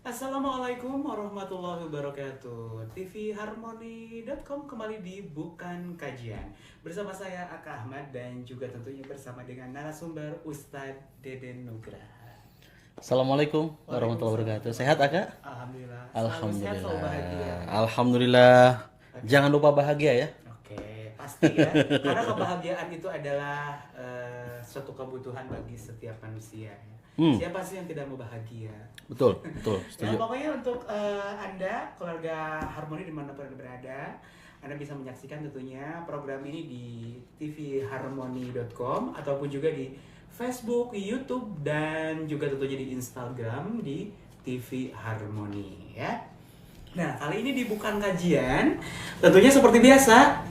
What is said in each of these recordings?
Assalamualaikum warahmatullahi wabarakatuh. tvharmony.com kembali di Bukan Kajian. Bersama saya Aka Ahmad dan juga tentunya bersama dengan narasumber Ustadz Deden Nugraha. Assalamualaikum warahmatullahi wabarakatuh. Sehat Aka? Alhamdulillah. Alhamdulillah. Selalu sehat, selalu bahagia. Alhamdulillah. Jangan lupa bahagia ya. Oke, pasti ya. Karena kebahagiaan itu adalah suatu kebutuhan bagi setiap manusia. Siapa sih yang tidak mau bahagia? Betul. Ya, Setuju. pokoknya untuk Anda, keluarga Harmoni dimanapun Anda berada, Anda bisa menyaksikan tentunya program ini di tvharmony.com ataupun juga di Facebook, YouTube, dan juga tentunya di Instagram di TV Harmony ya. Nah, kali ini di Bukan Kajian, tentunya seperti biasa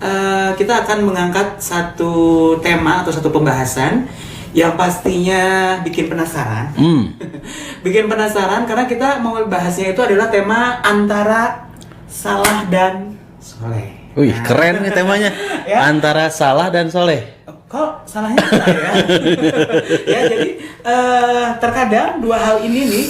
kita akan mengangkat satu tema atau satu pembahasan yang pastinya bikin penasaran. Bikin penasaran karena kita mau bahasnya itu adalah tema antara salah dan soleh. Wih, keren nih temanya. Ya. Antara salah dan soleh. Kok salahnya saya? Ya, jadi terkadang dua hal ini nih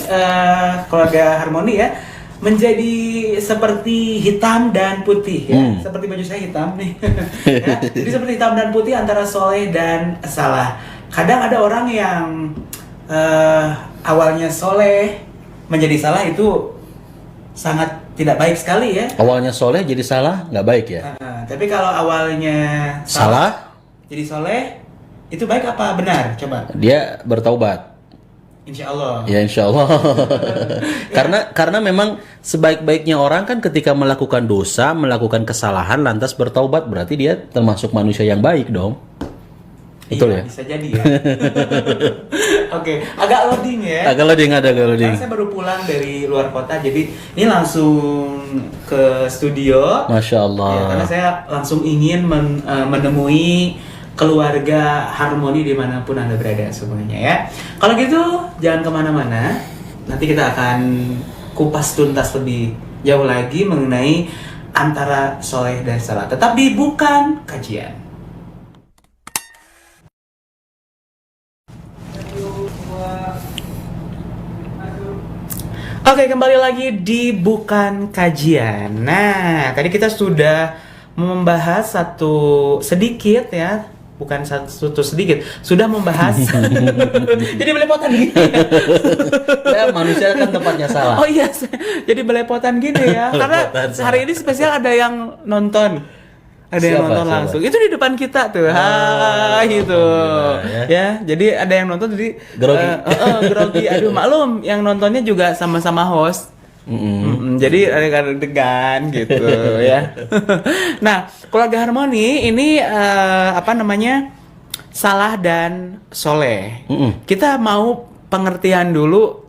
keluarga Harmoni ya menjadi seperti hitam dan putih ya. Seperti baju saya hitam nih. Ya, jadi seperti hitam dan putih antara soleh dan salah. Kadang ada orang yang awalnya soleh menjadi salah itu sangat tidak baik sekali ya. Awalnya soleh jadi salah, nggak baik ya. Tapi kalau awalnya Salah, jadi soleh itu baik apa benar? Coba. dia bertaubat. Insya Allah. Ya insya Allah. karena memang sebaik-baiknya orang kan ketika melakukan dosa, melakukan kesalahan lantas bertaubat, berarti dia termasuk manusia yang baik dong. Betul Iya, ya? bisa jadi ya. Oke, agak loading ya. Agak loading. Karena saya baru pulang dari luar kota, jadi ini langsung ke studio. Masya Allah. Ya, karena saya langsung ingin menemui keluarga Harmoni dimanapun Anda berada semuanya ya. Kalau gitu jangan kemana-mana. Nanti kita akan kupas tuntas lebih jauh lagi mengenai antara soleh dan salah. Tetap di Bukan Kajian. Oke, kembali lagi di Bukan Kajian. Nah, tadi kita sudah membahas satu sedikit ya, bukan satu sedikit, sudah membahas. Jadi belepotan gini. Ya, manusia kan tempatnya salah. Oh iya, jadi belepotan gini ya. Karena Belepotan salah. hari ini spesial ada yang nonton. Ada yang Siapa? nonton langsung. Itu di depan kita tuh. Gitu. Alhamdulillah, Ya, jadi ada yang nonton jadi Grogi. grogi. Aduh, maklum yang nontonnya juga sama-sama host. Jadi ada degan gitu ya. Nah, keluarga Harmoni ini apa namanya? Salah dan soleh. Kita mau pengertian dulu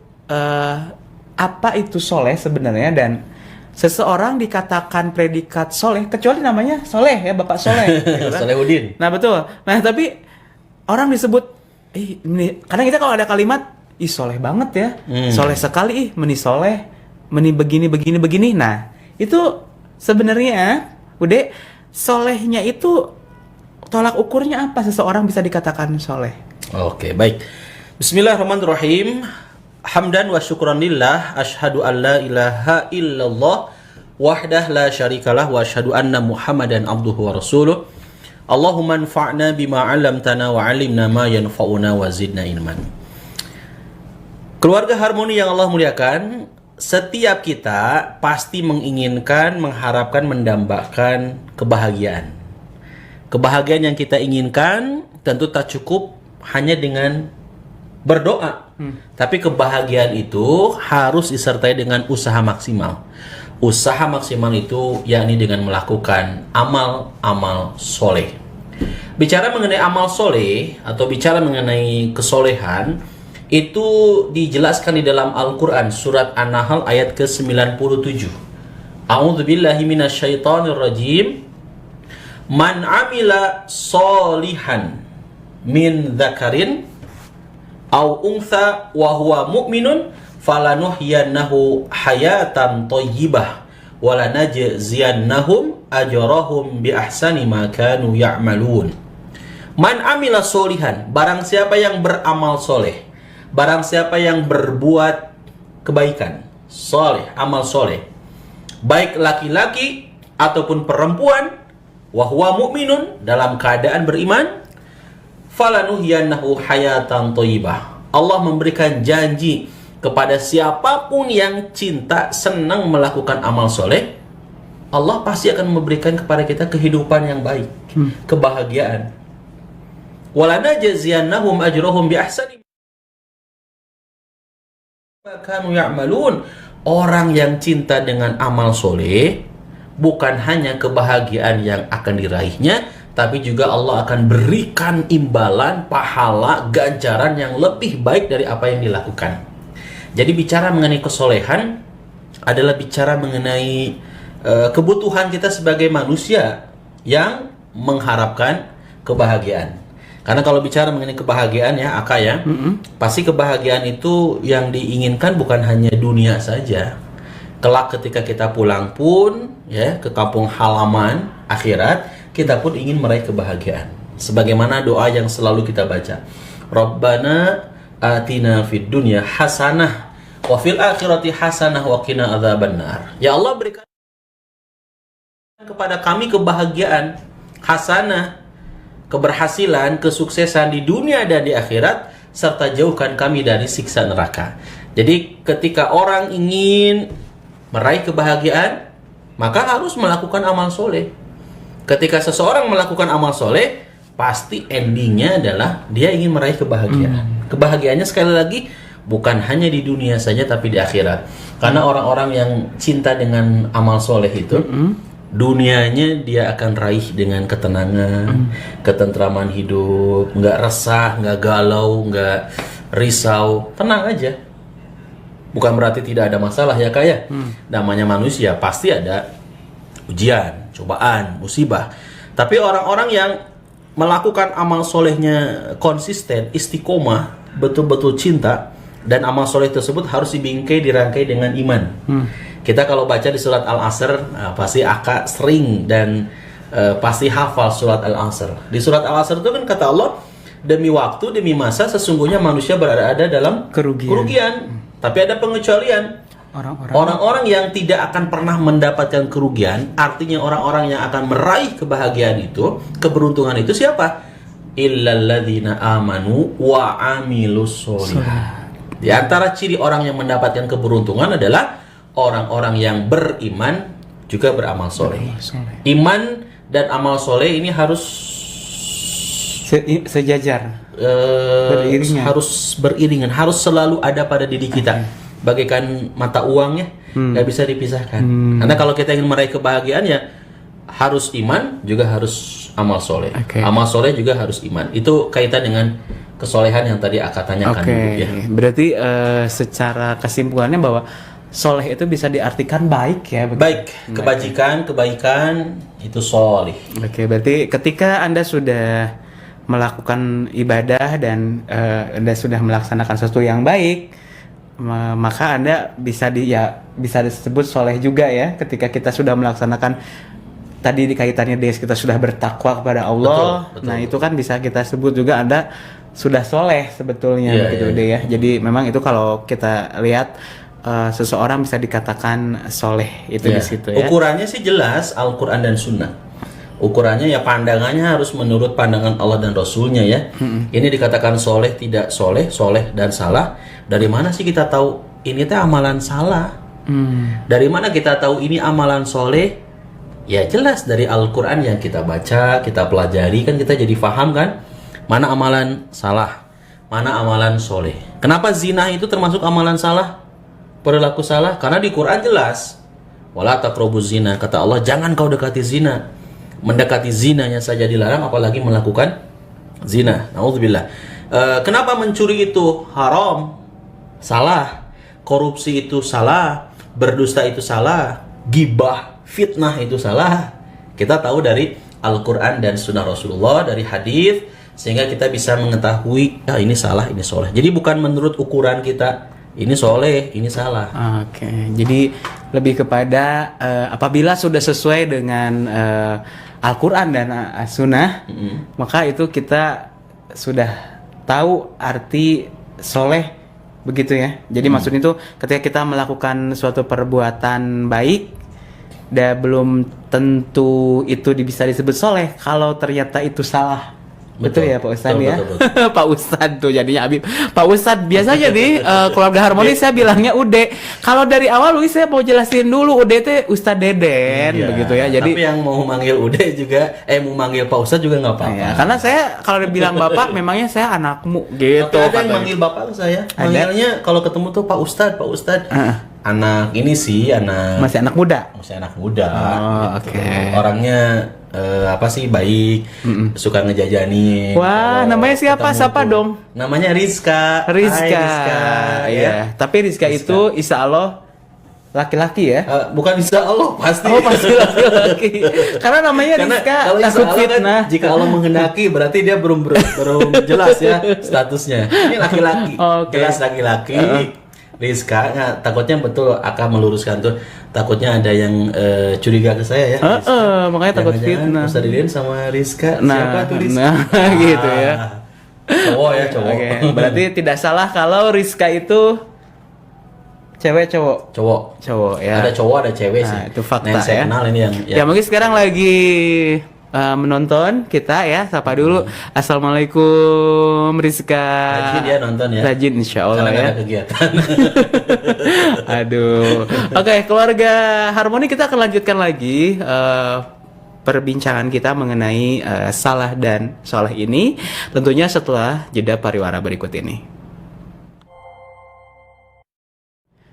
apa itu soleh sebenarnya dan seseorang dikatakan predikat soleh, kecuali namanya soleh ya, Bapak Soleh. Gitu kan? Solehudin. Nah betul. Nah tapi orang disebut, karena kita kalau ada kalimat, soleh banget ya, soleh sekali, meni soleh, meni begini. Nah itu sebenarnya, udah solehnya itu tolak ukurnya apa seseorang bisa dikatakan soleh? Oke, baik. Bismillahirrahmanirrahim. Hamdan wa syukran lillah, asyhadu an la ilaha illallah wahdah la syarikalah wa asyhadu anna Muhammadan abduhu wa rasuluh. Allahumma anfa'na bima 'allamtana wa 'allimna ma yanfa'una wa zidna ilman. Keluarga Harmoni yang Allah muliakan, setiap kita pasti menginginkan, mengharapkan, mendambakan kebahagiaan. Kebahagiaan yang kita inginkan tentu tak cukup hanya dengan berdoa. Tapi kebahagiaan itu harus disertai dengan usaha maksimal. Usaha maksimal itu yakni dengan melakukan amal-amal soleh. Bicara mengenai amal soleh atau bicara mengenai kesolehan, itu dijelaskan di dalam Al-Quran surat An-Nahl ayat ke-97. A'udzubillahi minasyaitonirrajim. Man amila solihan min dzakarin au untha wa huwa mu'minun falanuhyiyannahu hayatan thayyibah wa lanajziyannahum ajrahum bi ahsani ma kanu ya'malun. Man amila solihan, barang siapa yang beramal soleh, barang siapa yang berbuat kebaikan, soleh, amal soleh, baik laki-laki ataupun perempuan, wahwa mu'minun, dalam keadaan beriman, falanuhyiyannahu hayatan thayyibah. Allah memberikan janji kepada siapapun yang cinta, senang melakukan amal soleh, Allah pasti akan memberikan kepada kita kehidupan yang baik, kebahagiaan. Walanajziyannahum ajrahum bi ahsani ma kanu ya'malun. Orang yang cinta dengan amal soleh, bukan hanya kebahagiaan yang akan diraihnya, tapi juga Allah akan berikan imbalan, pahala, ganjaran yang lebih baik dari apa yang dilakukan. Jadi bicara mengenai kesolehan adalah bicara mengenai kebutuhan kita sebagai manusia yang mengharapkan kebahagiaan. Karena kalau bicara mengenai kebahagiaan ya, Aka ya, pasti kebahagiaan itu yang diinginkan bukan hanya dunia saja. Kelak ketika kita pulang pun ya ke kampung halaman akhirat, kita pun ingin meraih kebahagiaan. Sebagaimana doa yang selalu kita baca. Rabbana atina fid dunya hasanah wa fil akhirati hasanah wa qina adzabannar. Ya Allah, berikan kepada kami kebahagiaan, hasanah, keberhasilan, kesuksesan di dunia dan di akhirat, serta jauhkan kami dari siksa neraka. Jadi ketika orang ingin meraih kebahagiaan, maka harus melakukan amal soleh. Ketika seseorang melakukan amal soleh, pasti endingnya adalah dia ingin meraih kebahagiaan. Kebahagiaannya sekali lagi bukan hanya di dunia saja, tapi di akhirat. Karena orang-orang yang cinta dengan amal soleh itu, dunianya dia akan raih dengan ketenangan, ketentraman hidup, nggak resah, nggak galau, nggak risau, tenang aja. Bukan berarti tidak ada masalah ya Kak ya. Namanya manusia pasti ada ujian, cobaan, musibah. Tapi orang-orang yang melakukan amal solehnya konsisten, istiqomah, betul-betul cinta, dan amal soleh tersebut harus dibingkai, dirangkai dengan iman. Kita kalau baca di surat Al-Asr, pasti Aka sering dan pasti hafal surat Al-Asr. Di surat Al-Asr itu kan kata Allah, demi waktu, demi masa, sesungguhnya manusia berada dalam kerugian. Tapi ada pengecualian. Orang-orang yang tidak akan pernah mendapatkan kerugian, artinya orang-orang yang akan meraih kebahagiaan itu, keberuntungan itu siapa? Illalladzina amanu wa amilus sholihat. Di antara ciri orang yang mendapatkan keberuntungan adalah orang-orang yang beriman juga beramal soleh. Iman dan amal soleh ini harus sejajar, harus beriringan, harus selalu ada pada diri kita. Bagaikan mata uangnya, nggak bisa dipisahkan. Karena kalau kita ingin meraih kebahagiaan ya harus iman, juga harus amal soleh. Amal soleh juga harus iman. Itu kaitan dengan kesolehan yang tadi Aka tanyakan dulu, ya. Berarti secara kesimpulannya bahwa soleh itu bisa diartikan baik ya. Baik, kebajikan, kebaikan itu soleh. Berarti ketika Anda sudah melakukan ibadah dan Anda sudah melaksanakan sesuatu yang baik, maka Anda bisa disebut soleh juga ya. Ketika kita sudah melaksanakan tadi dikaitannya kita sudah bertakwa kepada Allah, betul. Nah itu kan bisa kita sebut juga Anda sudah soleh sebetulnya, begitu deh ya. Jadi memang itu kalau kita lihat seseorang bisa dikatakan soleh itu di situ ya. Ukurannya sih jelas Al-Quran dan Sunnah. Ukurannya ya pandangannya harus menurut pandangan Allah dan Rasulnya ya. Ini dikatakan soleh, tidak soleh, soleh dan salah. Dari mana sih kita tahu ini teh amalan salah? Dari mana kita tahu ini amalan soleh? Ya jelas dari Al-Quran yang kita baca, kita pelajari, kan kita jadi paham kan mana amalan salah, mana amalan soleh. Kenapa zina itu termasuk amalan salah, perilaku salah? Karena di Quran jelas, wala taqrabuz zina, kata Allah jangan kau dekati zina. Mendekati zinanya saja dilarang, apalagi melakukan zina. Nauzubillah. Kenapa mencuri itu haram, salah, korupsi itu salah, berdusta itu salah, gibah, fitnah itu salah. Kita tahu dari Al-Quran dan Sunnah Rasulullah, dari hadis, sehingga kita bisa mengetahui ini salah, ini soleh. Jadi bukan menurut ukuran kita ini soleh, ini salah. Jadi lebih kepada apabila sudah sesuai dengan Al-Quran dan Sunnah, maka itu kita sudah tahu arti soleh begitu ya. Jadi maksudnya itu ketika kita melakukan suatu perbuatan baik, belum tentu itu bisa disebut soleh kalau ternyata itu salah. Betul ya Pak Ustadz ya. Betul. Pak Ustadz tuh jadinya Habib. Pak Ustadz biasanya nih keluarga harmoni saya bilangnya Ude. Kalau dari awal saya mau jelasin dulu Ude teh Ustadz Deden begitu ya. Jadi tapi yang mau manggil Ude juga mau manggil Pak Ustadz juga nggak apa-apa. Ya, karena saya kalau dibilang bapak memangnya saya anakmu gitu. Tapi ada yang manggil bapak saya. Manggilnya kalau ketemu tuh Pak Ustadz, Pak Ustadz. Anak ini sih masih anak muda. Masih anak muda. Oh, gitu. oke. Orangnya baik, suka ngejajanin. Wah, namanya siapa? Siapa dong? Namanya Rizka. Hai, Rizka. Iya. Tapi Rizka itu insya Allah laki-laki ya? Bukan insya Allah, pasti. Oh, pasti laki-laki. Karena namanya Rizka. Kalau insya Allah kan, jika Allah menghendaki, berarti dia belum jelas ya statusnya. Ini laki-laki. Okay. Jelas laki-laki. Rizka, takutnya betul akan meluruskan tuh. Takutnya ada yang curiga ke saya ya. Makanya takut fitnah. Ustadz Deden sama Rizka, siapa tuh Rizka? Nah, gitu ya. Cowok ya, cowok. Okay. Berarti tidak salah kalau Rizka itu cewek cowok. Cowok ya. Ada cowok, ada cewek sih. Itu fakta yang saya kenal ini yang ya mungkin sekarang lagi menonton kita ya, sapa dulu. Assalamualaikum Rizka. Rajin dia nonton ya. Rajin insya Allah ya. Ada kegiatan. Aduh. Oke, keluarga harmoni, kita akan lanjutkan lagi perbincangan kita mengenai salah dan soleh ini. Tentunya setelah jeda pariwara berikut ini.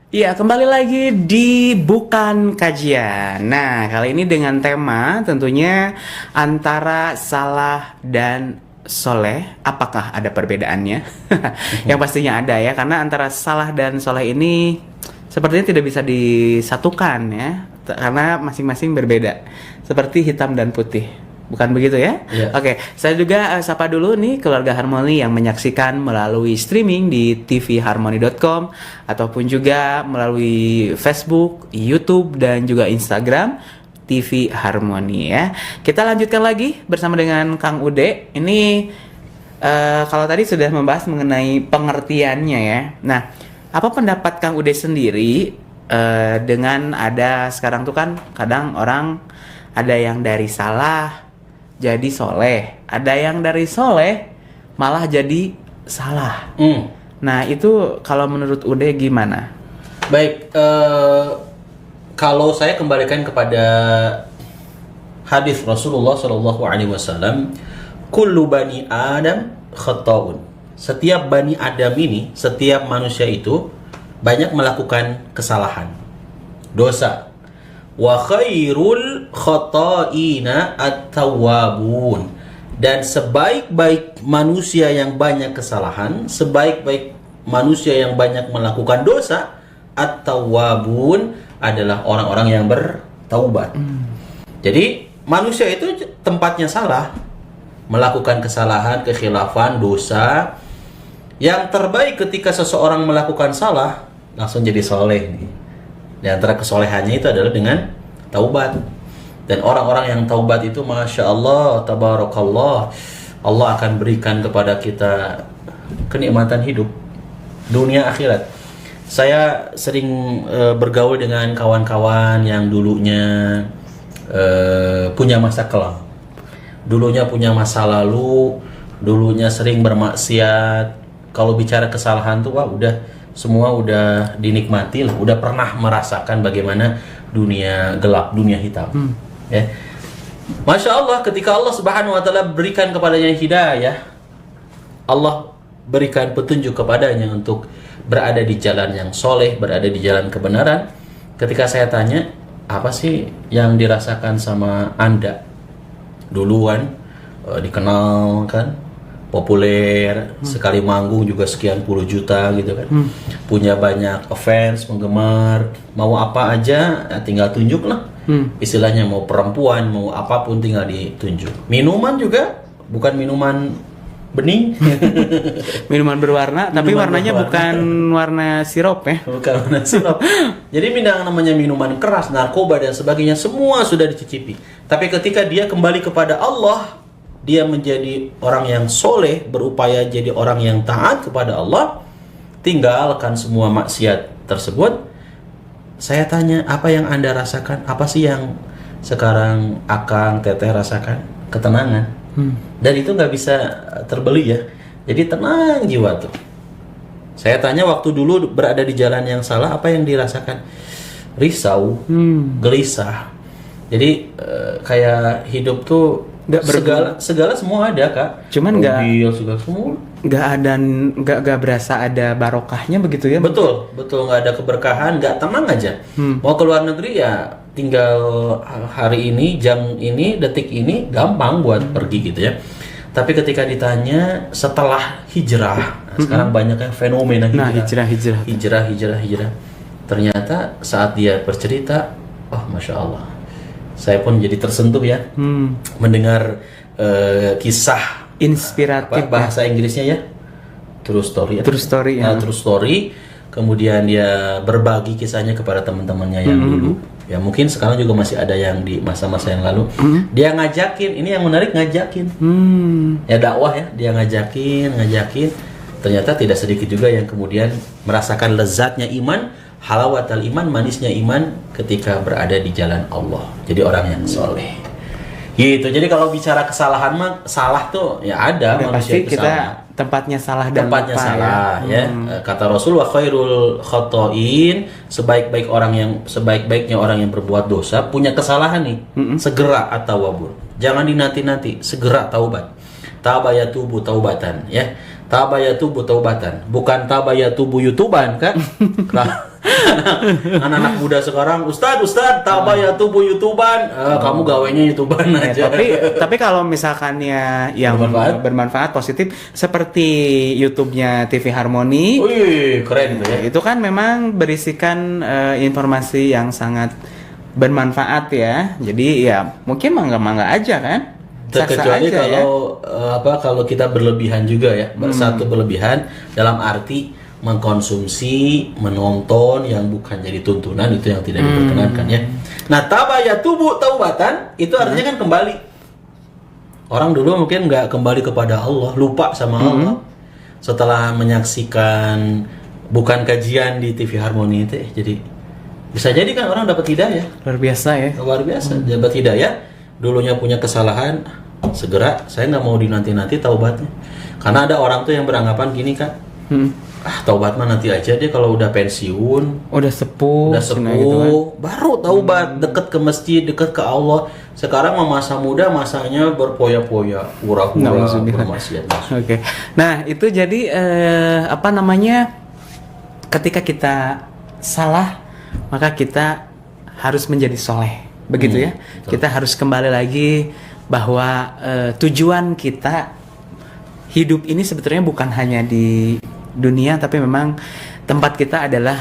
Iya, kembali lagi di Bukan Kajian. Nah, kali ini dengan tema tentunya antara salah dan soleh. Apakah ada perbedaannya? Yang pastinya ada ya, karena antara salah dan soleh ini sepertinya tidak bisa disatukan ya, karena masing-masing berbeda. Seperti hitam dan putih. Bukan begitu ya? Yeah. Oke, saya juga sapa dulu nih keluarga Harmoni yang menyaksikan melalui streaming di tvharmony.com ataupun juga melalui Facebook, YouTube dan juga Instagram TV Harmoni ya. Kita lanjutkan lagi bersama dengan Kang Ude. Ini kalau tadi sudah membahas mengenai pengertiannya ya. Nah, apa pendapat Kang Ude sendiri dengan ada sekarang tuh kan kadang orang ada yang dari salah jadi soleh, ada yang dari soleh malah jadi salah. Nah itu kalau menurut Ude gimana? Baik, kalau saya kembalikan kepada hadis Rasulullah SAW, kullu bani Adam khata'un. Setiap bani Adam ini, setiap manusia itu banyak melakukan kesalahan, dosa. Wa khairul khata'ina at-tawwabun. Dan sebaik-baik manusia yang banyak kesalahan, sebaik-baik manusia yang banyak melakukan dosa, at-tawwabun adalah orang-orang yang bertaubat. Jadi manusia itu tempatnya salah, melakukan kesalahan, kekhilafan, dosa. Yang terbaik ketika seseorang melakukan salah, langsung jadi soleh nih. Di antara kesolehannya itu adalah dengan taubat. Dan orang-orang yang taubat itu Masya Allah, Tabarakallah, Allah akan berikan kepada kita kenikmatan hidup dunia akhirat. Saya sering bergaul dengan kawan-kawan yang dulunya punya masa kelam, dulunya punya masa lalu, dulunya sering bermaksiat. Kalau bicara kesalahan tuh wah semua udah dinikmati lah, udah pernah merasakan bagaimana dunia gelap, dunia hitam. Ya. Masya Allah, ketika Allah Subhanahu wa Ta'ala berikan kepadanya hidayah, Allah berikan petunjuk kepadanya untuk berada di jalan yang soleh, berada di jalan kebenaran. Ketika saya tanya, apa sih yang dirasakan sama Anda? Duluan dikenal kan, populer, sekali manggung juga sekian puluh juta gitu kan, punya banyak fans, penggemar, mau apa aja tinggal tunjuk lah. Istilahnya mau perempuan, mau apapun tinggal ditunjuk. Minuman juga bukan minuman bening, minuman berwarna, tapi warnanya bukan warna sirup ya. Bukan warna sirup. Jadi namanya minuman keras, narkoba dan sebagainya, semua sudah dicicipi. Tapi ketika dia kembali kepada Allah, dia menjadi orang yang soleh, berupaya jadi orang yang taat kepada Allah, tinggalkan semua maksiat tersebut. Saya tanya, apa yang Anda rasakan? Apa sih yang sekarang Akang, Teteh rasakan? Ketenangan. Dan itu nggak bisa terbeli ya. Jadi tenang jiwa tuh. Saya tanya waktu dulu berada di jalan yang salah, apa yang dirasakan? Risau, gelisah. Jadi kayak hidup tuh segala semua ada, Kak. Cuman mobil segala semua nggak berasa ada barokahnya begitu ya? betul nggak ada keberkahan, nggak tenang aja. Mau ke luar negeri ya tinggal hari ini, jam ini, detik ini gampang buat pergi gitu ya. Tapi ketika ditanya setelah hijrah, sekarang banyak yang fenomena hijrah. Ternyata saat dia bercerita, oh masya Allah, saya pun jadi tersentuh ya mendengar kisah inspiratif. Bahasa Inggrisnya ya, true story. True story. Kemudian dia berbagi kisahnya kepada teman-temannya yang dulu. Ya mungkin sekarang juga masih ada yang di masa-masa yang lalu. Dia ngajakin, ini yang menarik, ngajakin. Ya dakwah ya, dia ngajakin. Ternyata tidak sedikit juga yang kemudian merasakan lezatnya iman, halawatul iman, manisnya iman ketika berada di jalan Allah. Jadi orang yang soleh. Gitu. Jadi kalau bicara kesalahan mah salah tuh ya ada manusia pasti kita tempatnya salah dan tempatnya lupa, salah ya. Kata Rasul, wa khairul khotoin, sebaik-baiknya orang yang berbuat dosa punya kesalahan nih, segera at-tawwabur. Jangan dinanti-nanti, segera taubat. Tabayatubu taubatan ya. Tabayatubu taubatan, bukan tabayatubu YouTuban kan? Anak-anak muda sekarang, Ustad tabayatubu YouTuban, kamu gawainya YouTuban aja. Tapi kalau misalkannya yang bermanfaat positif seperti YouTube-nya TV Harmoni, keren itu ya. Itu kan memang berisikan informasi yang sangat bermanfaat ya. Jadi ya mungkin mangga aja kan. Terkecuali kalau kita berlebihan juga ya. Satu berlebihan dalam arti mengkonsumsi, menonton yang bukan jadi tuntunan, itu yang tidak diperkenankan ya. Nah, tabayatubu taubatan itu artinya kan kembali. Orang dulu mungkin nggak kembali kepada Allah, lupa sama Allah. Setelah menyaksikan bukan kajian di TV Harmoni itu jadi bisa jadi kan orang dapat hidayah. Luar biasa ya. Luar biasa, dapat hidayah. Dulunya punya kesalahan, segera saya nggak mau dinanti-nanti taubatnya. Karena ada orang tuh yang beranggapan gini kan, taubat mah nanti aja deh kalau udah pensiun, udah sepuh gitu kan. Baru taubat, deket ke masjid, deket ke Allah. Sekarang mah masa muda, masanya berpoya-poya, pura-pura bermaksiat. Oke. Nah itu jadi ketika kita salah maka kita harus menjadi soleh. Begitu ya, betul. Kita harus kembali lagi bahwa tujuan kita hidup ini sebetulnya bukan hanya di dunia, tapi memang tempat kita adalah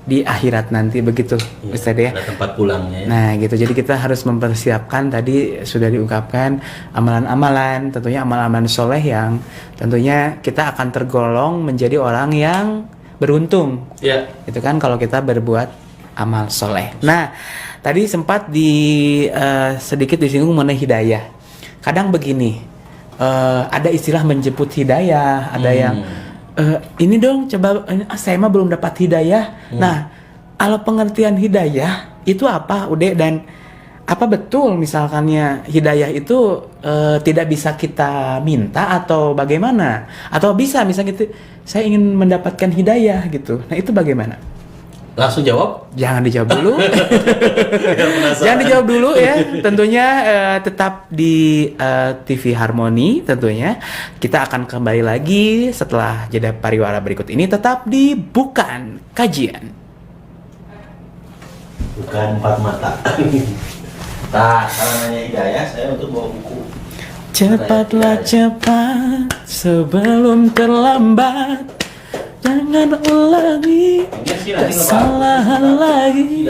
di akhirat nanti, begitu Ustaz ya. Ada tempat pulangnya ya. Nah gitu, jadi kita harus mempersiapkan, tadi sudah diungkapkan amalan-amalan, tentunya amalan-amalan soleh yang tentunya kita akan tergolong menjadi orang yang beruntung. Itu kan kalau kita berbuat amal soleh. Nah tadi sempat sedikit disinggung mengenai hidayah. Kadang begini, ada istilah menjemput hidayah, ada yang ini dong coba, saya mah belum dapat hidayah. Nah, kalau pengertian hidayah itu apa, Ude? Dan apa betul misalkannya hidayah itu tidak bisa kita minta atau bagaimana? Atau bisa misalnya gitu, saya ingin mendapatkan hidayah gitu. Nah, itu bagaimana? Langsung jawab? Jangan dijawab dulu. Jangan dijawab dulu ya. Tentunya tetap di TV Harmoni tentunya. Kita akan kembali lagi setelah jeda pariwara berikut ini. Tetap di Bukan Kajian. Bukan empat mata. Nah, kalau nanya hidayah, saya untuk bawa buku. Cepatlah cepat sebelum terlambat. Jangan ulangi kesalahan lagi.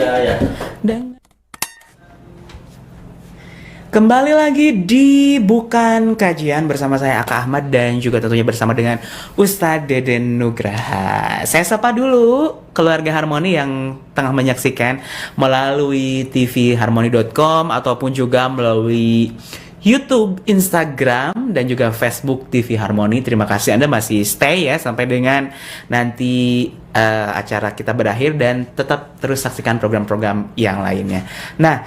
Kembali lagi di Bukan Kajian bersama saya Aka Ahmad dan juga tentunya bersama dengan Ustadz Deden Nugraha. Saya sapa dulu keluarga Harmoni yang tengah menyaksikan melalui tvharmoni.com ataupun juga melalui YouTube, Instagram, dan juga Facebook TV Harmoni. Terima kasih Anda masih stay ya sampai dengan nanti acara kita berakhir, dan tetap terus saksikan program-program yang lainnya. Nah,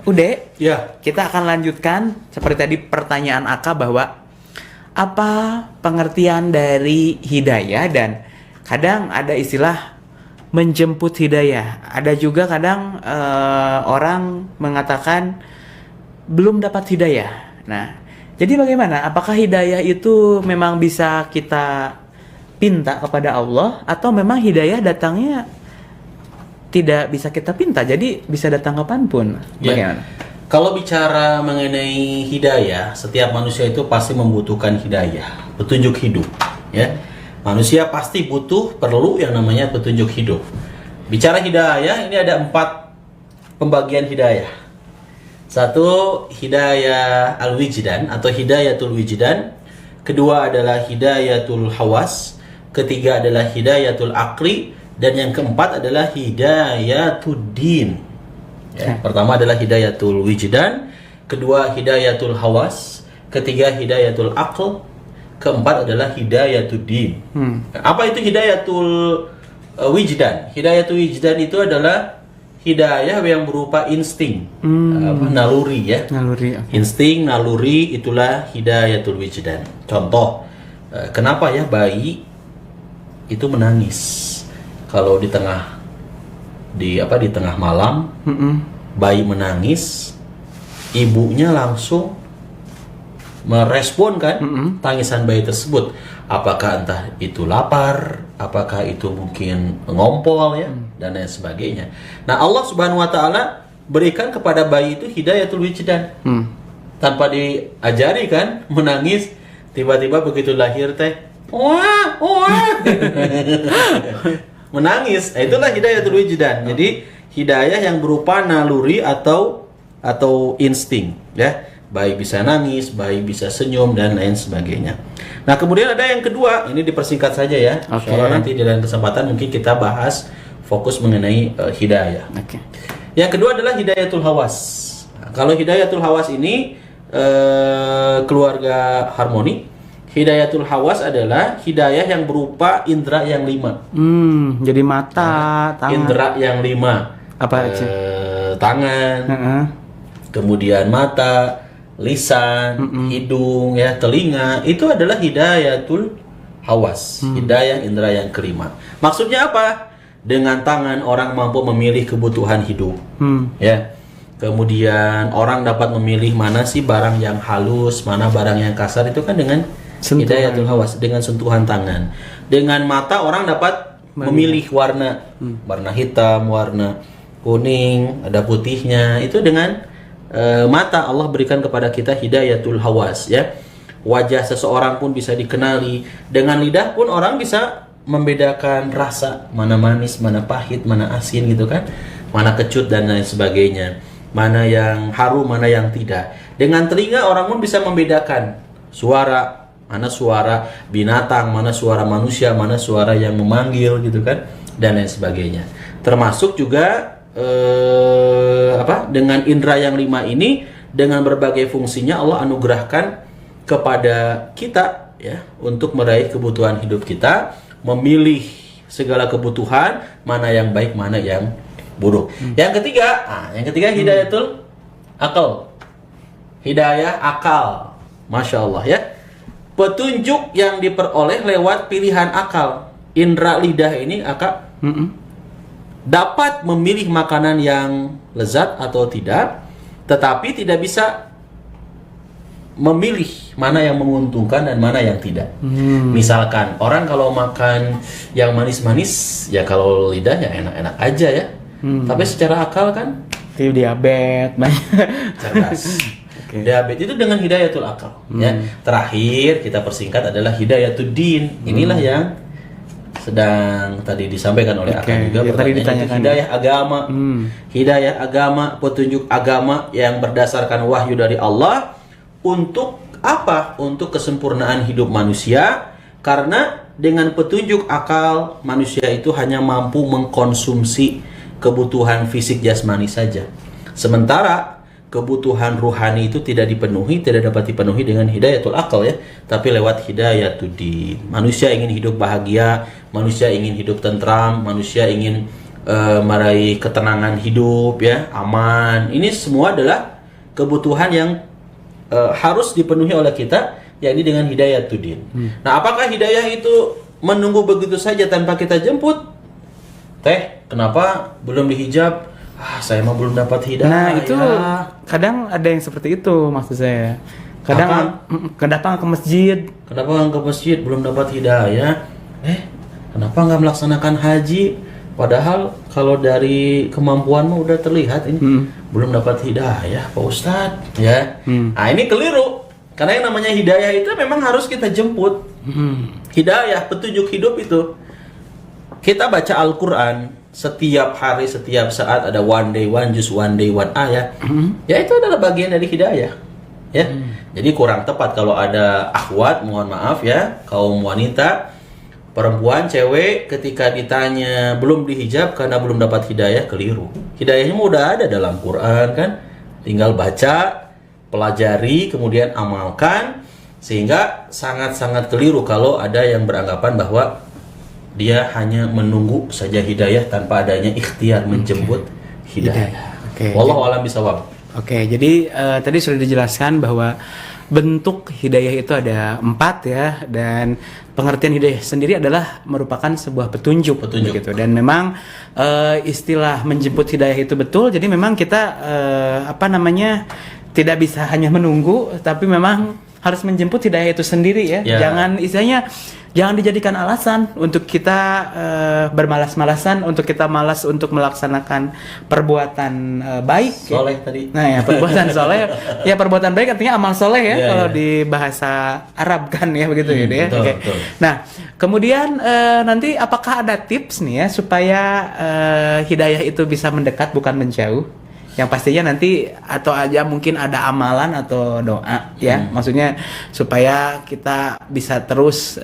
Ude, Ya. kita akan lanjutkan seperti tadi pertanyaan Aka bahwa apa pengertian dari hidayah, dan kadang ada istilah menjemput hidayah. Ada juga kadang orang mengatakan belum dapat hidayah. Nah, jadi bagaimana? Apakah hidayah itu memang bisa kita pinta kepada Allah, atau memang hidayah datangnya tidak bisa kita pinta, jadi bisa datang kapanpun? Bagaimana? Kalau bicara mengenai hidayah, setiap manusia itu pasti membutuhkan hidayah, petunjuk hidup, ya. Manusia pasti perlu yang namanya petunjuk hidup. Bicara hidayah, ini ada 4 pembagian hidayah. Satu, hidayah al-wijdan atau hidayatul wijdan. Kedua adalah hidayatul hawas. Ketiga adalah hidayatul aqli. Dan yang keempat adalah hidayatul din. Ya, pertama adalah hidayatul wijdan. Kedua hidayatul hawas. Ketiga hidayatul aql. Keempat adalah hidayatul din. Apa itu hidayatul wijdan? Hidayatul wijdan itu adalah hidayah yang berupa insting, naluri ya. Naluri. Okay. Insting, naluri, itulah hidayatul wijdan. Contoh, kenapa ya bayi itu menangis kalau di tengah malam, bayi menangis, ibunya langsung merespon kan tangisan bayi tersebut. Apakah entah itu lapar, apakah itu mungkin ngompol ya, dan lain sebagainya. Nah, Allah Subhanahu wa taala berikan kepada bayi itu hidayatul wijdan. Tanpa diajari kan, menangis, tiba-tiba begitu lahir teh, wah, wah. Menangis. Nah, itulah hidayatul wijdan. Jadi hidayah yang berupa naluri atau insting ya. Bayi bisa nangis, bayi bisa senyum, dan lain sebagainya. Nah, kemudian ada yang kedua, ini dipersingkat saja ya. Okay. Insyaallah nanti di lain kesempatan mungkin kita bahas fokus mengenai hidayah. Okay. Yang kedua adalah hidayatul hawas. Nah, kalau hidayatul hawas ini keluarga Harmoni, hidayatul hawas adalah hidayah yang berupa indera yang 5. Jadi mata, tangan. Indera yang 5. Apa aja? Tangan, kemudian mata, lisan, hidung, ya, telinga, itu adalah hidayatul hawas, hidayah indera yang kelima. Maksudnya apa? Dengan tangan orang mampu memilih kebutuhan hidup, ya. Kemudian orang dapat memilih mana sih barang yang halus, mana barang yang kasar, itu kan dengan hidayatul hawas, dengan sentuhan tangan. Dengan mata orang dapat memilih warna, warna hitam, warna kuning, ada putihnya, itu dengan mata Allah berikan kepada kita hidayatul hawas ya. Wajah seseorang pun bisa dikenali. Dengan lidah pun orang bisa membedakan rasa, mana manis, mana pahit, mana asin gitu kan, mana kecut dan lain sebagainya, mana yang harum, mana yang tidak. Dengan telinga orang pun bisa membedakan suara, mana suara binatang, mana suara manusia, mana suara yang memanggil gitu kan, dan lain sebagainya. Termasuk juga dengan indera yang 5 ini, dengan berbagai fungsinya Allah anugerahkan kepada kita ya, untuk meraih kebutuhan hidup kita, memilih segala kebutuhan, mana yang baik, mana yang buruk. Yang ketiga hidayatul akal. Hidayah akal. Masya Allah ya. Petunjuk yang diperoleh lewat pilihan akal. Indera lidah ini akal dapat memilih makanan yang lezat atau tidak, tetapi tidak bisa memilih mana yang menguntungkan dan mana yang tidak. Misalkan orang kalau makan yang manis-manis, ya kalau lidah ya enak-enak aja ya. Tapi secara akal kan diabetes banyak. Cerdas. Okay. Diabetes itu dengan hidayatul akal. Ya. Terakhir kita persingkat adalah hidayatul din. Inilah yang sedang tadi disampaikan oleh Akan juga, ya, tadi ditanyakan hidayah agama. Hidayah agama, petunjuk agama yang berdasarkan wahyu dari Allah. Untuk apa? Untuk kesempurnaan hidup manusia. Karena dengan petunjuk akal, manusia itu hanya mampu mengkonsumsi kebutuhan fisik jasmani saja. Sementara kebutuhan ruhani itu tidak dipenuhi, tidak dapat dipenuhi dengan hidayatul akal ya, tapi lewat hidayatuddin. Manusia ingin hidup bahagia, manusia ingin hidup tentram, manusia ingin meraih ketenangan hidup ya, aman. Ini semua adalah kebutuhan yang harus dipenuhi oleh kita, yakni dengan hidayatuddin. Nah, apakah hidayah itu menunggu begitu saja tanpa kita jemput? Teh, kenapa belum dihijab? Saya mah belum dapat hidayah. Nah, itu kadang ada yang seperti itu maksud saya. Kadang kenapa ke masjid? Kenapa nggak ke masjid belum dapat hidayah? Kenapa nggak melaksanakan haji? Padahal kalau dari kemampuan mah udah terlihat ini belum dapat hidayah, Pak Ustadz. Ya. Nah, ini keliru. Karena yang namanya hidayah itu memang harus kita jemput. Hidayah, petunjuk hidup itu. Kita baca Al-Quran setiap hari, setiap saat ada one day, one juz, one day, one ayat. Ya itu adalah bagian dari hidayah. Ya. Jadi kurang tepat kalau ada akhwat, mohon maaf ya, kaum wanita, perempuan, cewek ketika ditanya belum dihijab karena belum dapat hidayah, keliru. Hidayahnya udah ada dalam Quran kan. Tinggal baca, pelajari, kemudian amalkan, sehingga sangat-sangat keliru kalau ada yang beranggapan bahwa dia hanya menunggu saja hidayah tanpa adanya ikhtiar menjemput hidayah. Wallahu a'lam bishawab. Oke, jadi tadi sudah dijelaskan bahwa bentuk hidayah itu ada 4 ya, dan pengertian hidayah sendiri adalah merupakan sebuah petunjuk. Begitu. Dan memang istilah menjemput hidayah itu betul. Jadi memang kita tidak bisa hanya menunggu, tapi memang harus menjemput hidayah itu sendiri ya. Jangan dijadikan alasan untuk kita bermalas-malasan, untuk kita malas untuk melaksanakan perbuatan baik. Soleh tadi. Nah ya, perbuatan soleh, ya perbuatan baik artinya amal soleh ya, kalau di bahasa Arab kan ya begitu ya. Betul, Oke. betul. Nah kemudian nanti apakah ada tips nih ya supaya hidayah itu bisa mendekat bukan menjauh? Yang pastinya nanti atau aja mungkin ada amalan atau doa ya, maksudnya supaya kita bisa terus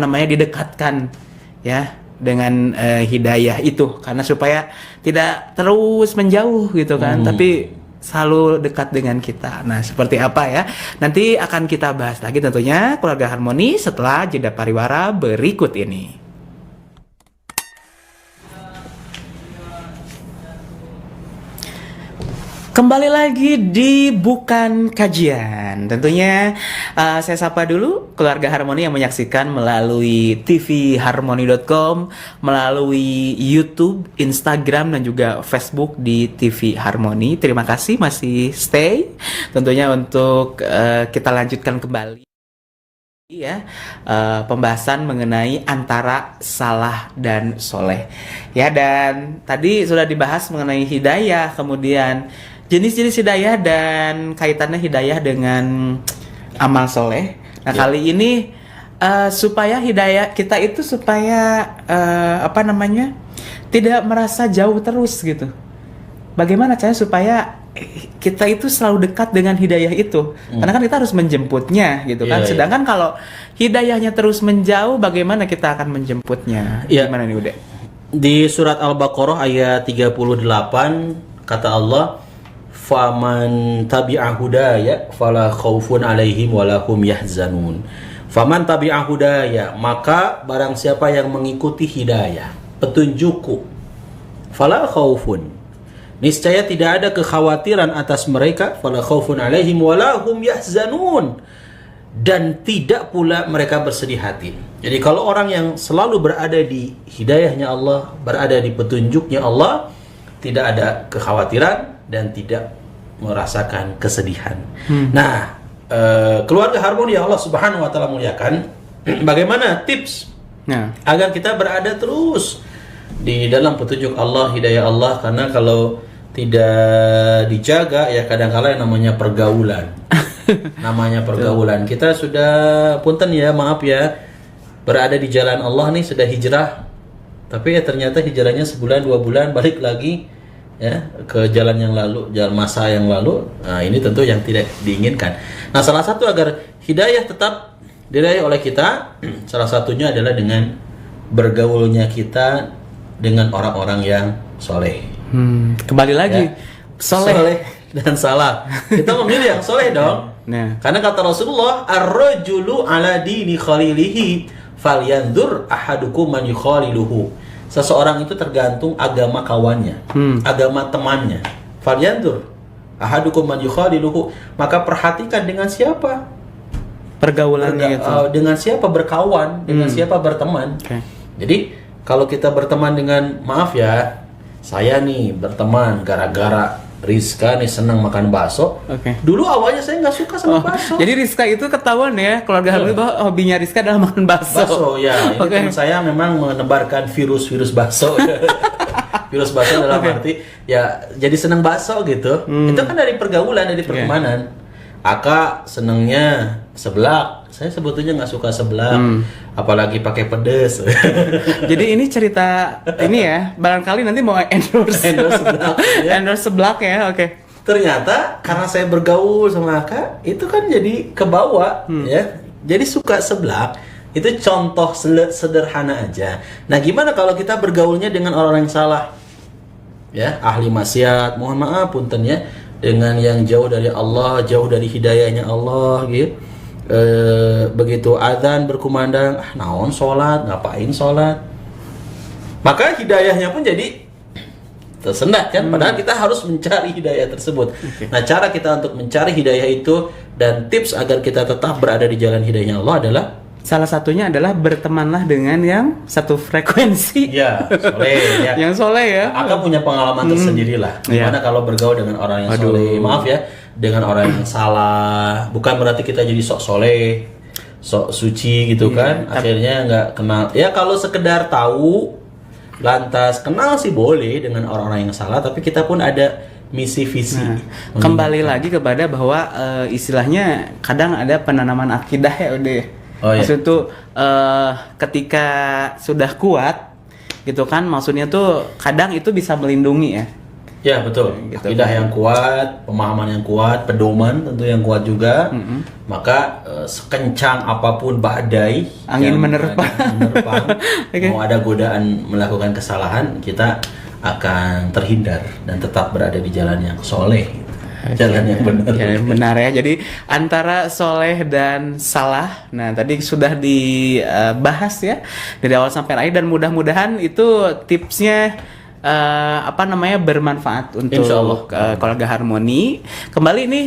didekatkan ya dengan hidayah itu, karena supaya tidak terus menjauh gitu kan, tapi selalu dekat dengan kita. Nah, seperti apa ya? Nanti akan kita bahas lagi tentunya Keluarga Harmoni setelah jeda pariwara berikut ini. Kembali lagi di Bukan Kajian. Tentunya saya sapa dulu Keluarga Harmoni yang menyaksikan melalui tvharmoni.com, melalui YouTube, Instagram, dan juga Facebook di TV Harmoni. Terima kasih masih stay. Tentunya untuk kita lanjutkan kembali ya, pembahasan mengenai antara salah dan soleh ya. Dan tadi sudah dibahas mengenai hidayah, kemudian jenis-jenis hidayah dan kaitannya hidayah dengan amal soleh. Nah kali ini supaya hidayah kita itu supaya tidak merasa jauh terus gitu. Bagaimana caranya supaya kita itu selalu dekat dengan hidayah itu? Karena kan kita harus menjemputnya gitu kan. Sedangkan kalau hidayahnya terus menjauh, bagaimana kita akan menjemputnya? Gimana nih Ude? Di surat Al-Baqarah ayat 38 kata Allah, faman tabi'a hudaya fala khaufun alaihim wala hum yahzanun. Faman tabi'a hudaya, maka barang siapa yang mengikuti hidayah, petunjukku, fala khaufun, niscaya tidak ada kekhawatiran atas mereka, fala khaufun alaihim wala hum yahzanun, dan tidak pula mereka bersedih hati. Jadi kalau orang yang selalu berada di hidayahnya Allah, berada di petunjuknya Allah, tidak ada kekhawatiran dan tidak merasakan kesedihan. Nah, Keluarga Harmoni yang Allah Subhanahu wa taala muliakan, bagaimana tips agar kita berada terus di dalam petunjuk Allah, hidayah Allah? Karena kalau tidak dijaga ya kadang-kala yang namanya pergaulan. Kita sudah punten ya, maaf ya, berada di jalan Allah nih, sudah hijrah. Tapi ya ternyata hijrahnya sebulan 2 bulan balik lagi ya ke jalan yang lalu, jalan masa yang lalu. Nah, ini tentu yang tidak diinginkan. Nah, salah satu agar hidayah tetap diraih oleh kita, salah satunya adalah dengan bergaulnya kita dengan orang-orang yang soleh. Kembali lagi, soleh dan salah. Kita memilih yang soleh dong. Nah. Karena kata Rasulullah, ar-rajulu ala dini khalilihi falyanzur ahadukum man yukhaliluhu. Seseorang itu tergantung agama kawannya, agama temannya. Falyanzur ahadukum man yukhaliluhu. Maka perhatikan dengan siapa Pergaulannya itu. dengan siapa berkawan, dengan siapa berteman. Oke. Jadi kalau kita berteman dengan, maaf ya, saya nih berteman gara-gara Rizka nih senang makan bakso. Oke. Dulu awalnya saya nggak suka sama bakso. Jadi Rizka itu ketahuan ya, keluarga Harmoni bahwa hobinya Rizka adalah makan bakso. Bakso ya, ini Oke. teman saya memang menebarkan virus bakso. Virus bakso dalam arti ya jadi senang bakso gitu. Itu kan dari pergaulan, dari pertemanan. Aka senengnya seblak, saya sebetulnya nggak suka seblak, apalagi pakai pedes. Jadi ini cerita ini ya, barangkali nanti mau endorse seblak, ya. endorse seblak ya, oke. Ternyata karena saya bergaul sama Aka, itu kan jadi kebawa ya. Jadi suka seblak. Itu contoh sederhana aja. Nah, gimana kalau kita bergaulnya dengan orang yang salah? Ya, ahli maksiat, mohon maaf punten ya, dengan yang jauh dari Allah, jauh dari hidayahnya Allah gitu. Begitu azan berkumandang, naon sholat, ngapain sholat? Maka hidayahnya pun jadi tersendat kan, padahal kita harus mencari hidayah tersebut. Nah, cara kita untuk mencari hidayah itu dan tips agar kita tetap berada di jalan hidayahnya Allah adalah Salah satunya adalah bertemanlah dengan yang satu frekuensi. ya, soleh ya. Yang soleh ya. Aka punya pengalaman tersendiri lah. Gimana kalau bergaul dengan orang yang soleh? Maaf ya, dengan orang yang salah. Bukan berarti kita jadi sok soleh, sok suci gitu kan. Akhirnya nggak kenal. Ya kalau sekedar tahu, lantas kenal sih boleh dengan orang-orang yang salah. Tapi kita pun ada misi visi. Kembali lagi kepada bahwa istilahnya kadang ada penanaman akidah ya udah. Maksud itu ketika sudah kuat gitu kan, maksudnya tuh kadang itu bisa melindungi ya. Ya betul. Gitu. Akidah yang kuat, pemahaman yang kuat, pedoman tentu yang kuat juga. Maka sekencang apapun badai, angin menerpa, mau ada godaan melakukan kesalahan, kita akan terhindar dan tetap berada di jalan yang soleh. Jalan yang benar. Jalan yang benar ya. Jadi antara soleh dan salah. Nah tadi sudah dibahas ya dari awal sampai akhir, dan mudah-mudahan itu tipsnya bermanfaat untuk keluarga Harmoni. Kembali nih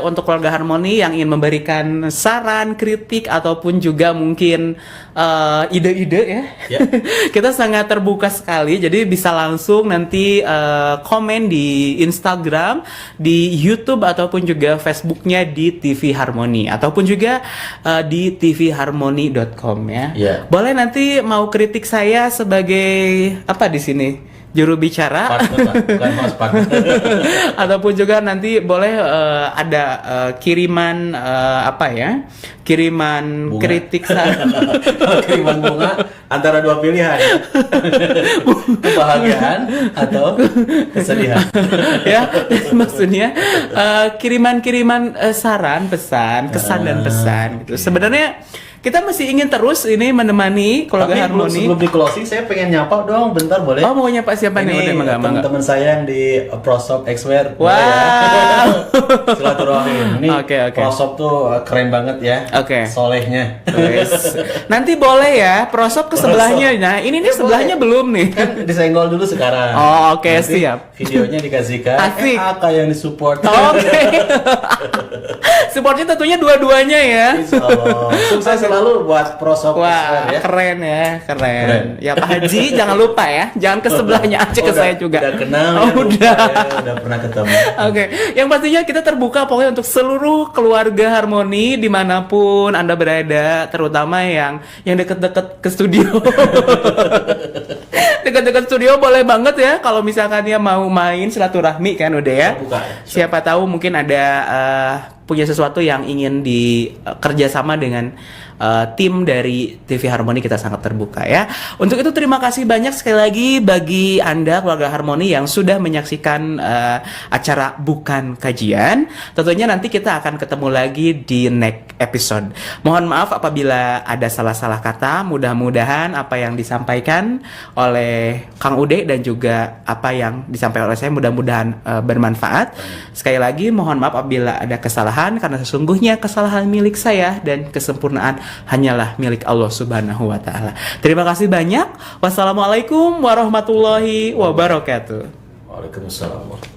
untuk keluarga Harmoni yang ingin memberikan saran, kritik ataupun juga mungkin ide-ide ya. Kita sangat terbuka sekali. Jadi bisa langsung nanti komen di Instagram, di YouTube ataupun juga Facebooknya di TV Harmoni ataupun juga di tvharmoni.com ya. Boleh nanti mau kritik saya sebagai apa di sini? Juru bicara ataupun juga nanti boleh ada kiriman kiriman bunga. Kritik kiriman bunga antara dua pilihan kebahagiaan atau kesedihan ya, maksudnya kiriman saran, pesan, kesan dan pesan gitu. Sebenarnya kita masih ingin terus ini menemani keluarga Harmoni. Sebelum di closing, saya pengen nyapa dong, bentar boleh? Oh, mau nyapa siapa nih? Teman-teman saya yang di Prosop Xwear. Wow. Ya. Silaturahim. Ini okay. Prosop tuh keren banget ya. Solehnya. Nanti boleh ya Prosop ke sebelahnya. Nah, ini nih sebelahnya boleh. Belum nih. Kan disenggol dulu sekarang. Oh, oke, siap. Videonya dikasihkan. Asik. Aka yang disupport. Oke. Supportnya tentunya dua-duanya ya. Insyaallah. Sukses selalu buat Prosop. Wah, ya. Keren. Ya Pak Haji, jangan lupa ya, jangan ke sebelahnya aja ke saya juga. Udah kenal udah pernah ketemu. Oke. Yang pastinya kita terbuka pokoknya untuk seluruh keluarga Harmoni dimanapun Anda berada, terutama yang deket-deket ke studio. Dekat-dekat studio boleh banget ya, kalau misalkan dia mau main silaturahmi kan udah ya. Siapa tahu mungkin ada punya sesuatu yang ingin dikerjasama dengan tim dari TV Harmoni kita sangat terbuka ya. Untuk itu terima kasih banyak sekali lagi bagi Anda keluarga Harmoni yang sudah menyaksikan acara Bukan Kajian. Tentunya nanti kita akan ketemu lagi di next episode. Mohon maaf apabila ada salah-salah kata. Mudah-mudahan apa yang disampaikan oleh Kang Ude dan juga apa yang disampaikan oleh saya mudah-mudahan bermanfaat. Sekali lagi mohon maaf apabila ada kesalahan karena sesungguhnya kesalahan milik saya dan kesempurnaan hanyalah milik Allah Subhanahu wa taala. Terima kasih banyak. Wassalamualaikum warahmatullahi wabarakatuh. Waalaikumsalam.